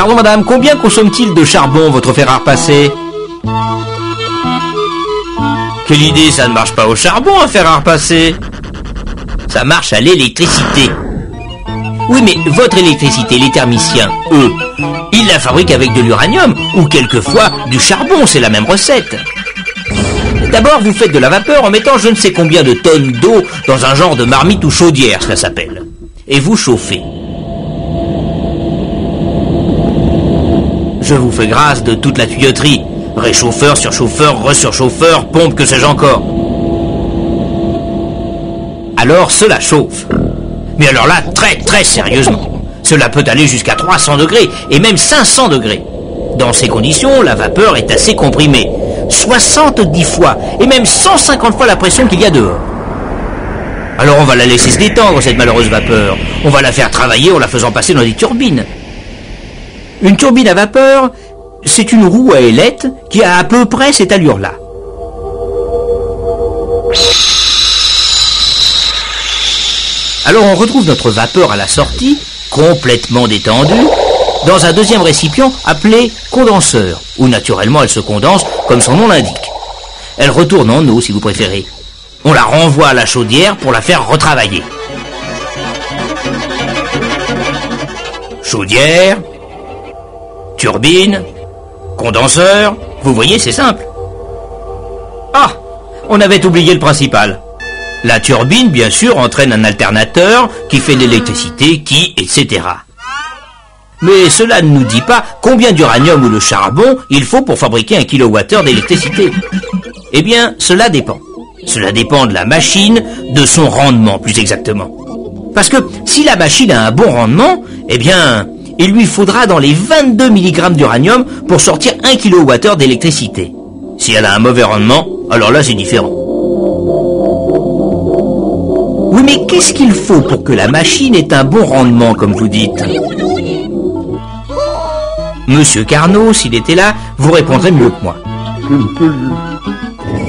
Pardon madame, combien consomme-t-il de charbon votre fer à repasser? Quelle idée, ça ne marche pas au charbon un fer à repasser. Ça marche à l'électricité. Oui, mais votre électricité, les thermiciens, eux, ils la fabriquent avec de l'uranium ou quelquefois du charbon, c'est la même recette. D'abord, vous faites de la vapeur en mettant je ne sais combien de tonnes d'eau dans un genre de marmite ou chaudière, ça s'appelle. Et vous chauffez. Je vous fais grâce de toute la tuyauterie. Réchauffeur, surchauffeur, resurchauffeur, pompe, que sais-je encore. Alors cela chauffe. Mais alors là, très très sérieusement. Cela peut aller jusqu'à 300 degrés et même 500 degrés. Dans ces conditions, la vapeur est assez comprimée. 70 fois et même 150 fois la pression qu'il y a dehors. Alors on va la laisser se détendre, cette malheureuse vapeur. On va la faire travailler en la faisant passer dans des turbines. Une turbine à vapeur, c'est une roue à ailettes qui a à peu près cette allure-là. Alors on retrouve notre vapeur à la sortie, complètement détendue, dans un deuxième récipient appelé condenseur, où naturellement elle se condense comme son nom l'indique. Elle retourne en eau si vous préférez. On la renvoie à la chaudière pour la faire retravailler. Chaudière, turbine, condenseur, vous voyez, c'est simple. Ah, on avait oublié le principal. La turbine, bien sûr, entraîne un alternateur qui fait de l'électricité, etc. Mais cela ne nous dit pas combien d'uranium ou de charbon il faut pour fabriquer 1 kWh d'électricité. Eh bien, cela dépend. Cela dépend de la machine, de son rendement, plus exactement. Parce que si la machine a un bon rendement, eh bien, il lui faudra dans les 22 mg d'uranium pour sortir 1 kWh d'électricité. Si elle a un mauvais rendement, alors là c'est différent. Oui, mais qu'est-ce qu'il faut pour que la machine ait un bon rendement, comme vous dites? Monsieur Carnot, s'il était là, vous répondrez mieux que moi.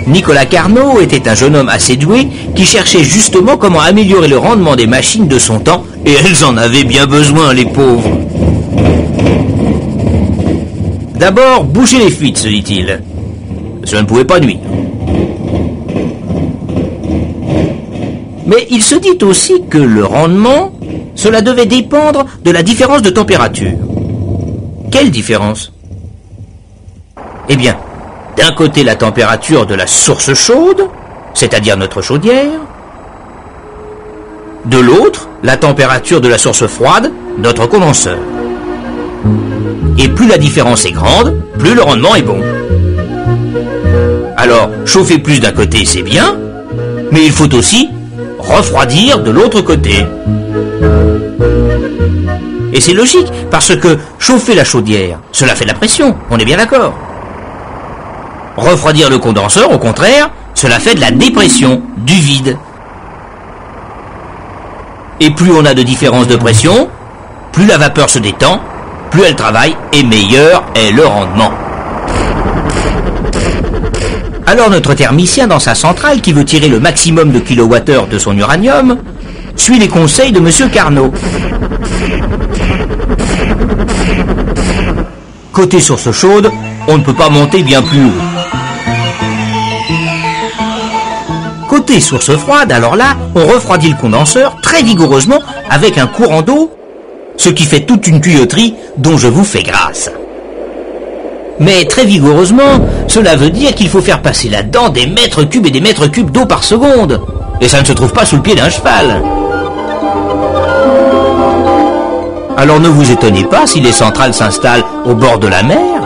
Nicolas Carnot était un jeune homme assez doué qui cherchait justement comment améliorer le rendement des machines de son temps, et elles en avaient bien besoin, les pauvres. D'abord, boucher les fuites, se dit-il. Cela ne pouvait pas nuire. Mais il se dit aussi que le rendement, cela devait dépendre de la différence de température. Quelle différence? Eh bien, d'un côté la température de la source chaude, c'est-à-dire notre chaudière, de l'autre, la température de la source froide, notre condenseur. Et plus la différence est grande, plus le rendement est bon. Alors, chauffer plus d'un côté, c'est bien, mais il faut aussi refroidir de l'autre côté. Et c'est logique, parce que chauffer la chaudière, cela fait de la pression, on est bien d'accord. Refroidir le condenseur, au contraire, cela fait de la dépression, du vide. Et plus on a de différence de pression, plus la vapeur se détend, plus elle travaille, et meilleur est le rendement. Alors notre thermicien dans sa centrale, qui veut tirer le maximum de kilowattheures de son uranium, suit les conseils de Monsieur Carnot. Côté source chaude, on ne peut pas monter bien plus haut. Côté source froide, alors là, on refroidit le condenseur très vigoureusement avec un courant d'eau, ce qui fait toute une tuyauterie dont je vous fais grâce. Mais très vigoureusement, cela veut dire qu'il faut faire passer là-dedans des mètres cubes et des mètres cubes d'eau par seconde. Et ça ne se trouve pas sous le pied d'un cheval. Alors ne vous étonnez pas si les centrales s'installent au bord de la mer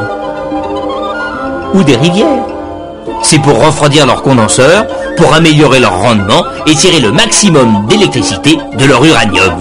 ou des rivières. C'est pour refroidir leurs condenseurs, pour améliorer leur rendement et tirer le maximum d'électricité de leur uranium.